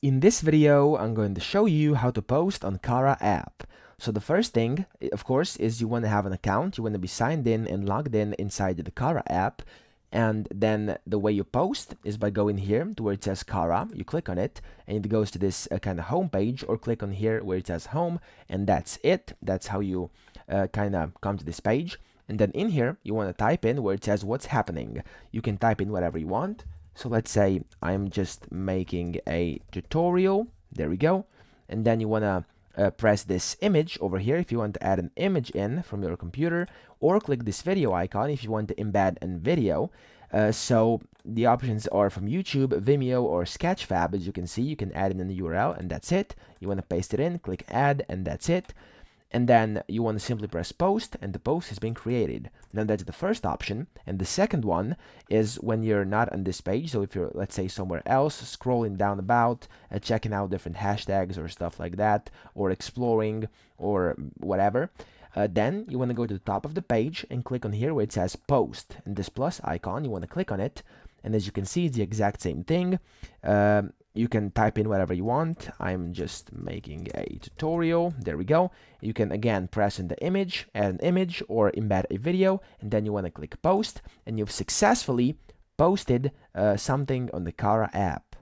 In this video, I'm going to show you how to post on Cara App. So the first thing, of course, is you want to have an account. You want to be signed in and logged in inside the Cara App. And then the way you post is by going here to where it says Cara. You click on it, and it goes to this kind of home page, or click on here where it says home, and that's it. That's how you kind of come to this page. And then in here, you want to type in where it says what's happening. You can type in whatever you want. So let's say I'm just making a tutorial. There we go. And then you want to press this image over here if you want to add an image in from your computer, or click this video icon if you want to embed a video. So the options are from YouTube, Vimeo, or Sketchfab. As you can see, you can add in the URL, and that's it. You want to paste it in, click add, and that's it. And then you want to simply press post, and the post has been created. Now that's the first option. And the second one is when you're not on this page. So if you're, let's say, somewhere else, scrolling down about, checking out different hashtags or stuff like that, or exploring or whatever, then you want to go to the top of the page and click on here where it says post. And this plus icon, you want to click on it. And as you can see, it's the exact same thing. You can type in whatever you want. I'm just making a tutorial. There we go. You can again press in the image, add an image, or embed a video, and then you want to click post, and you've successfully posted something on the Cara app.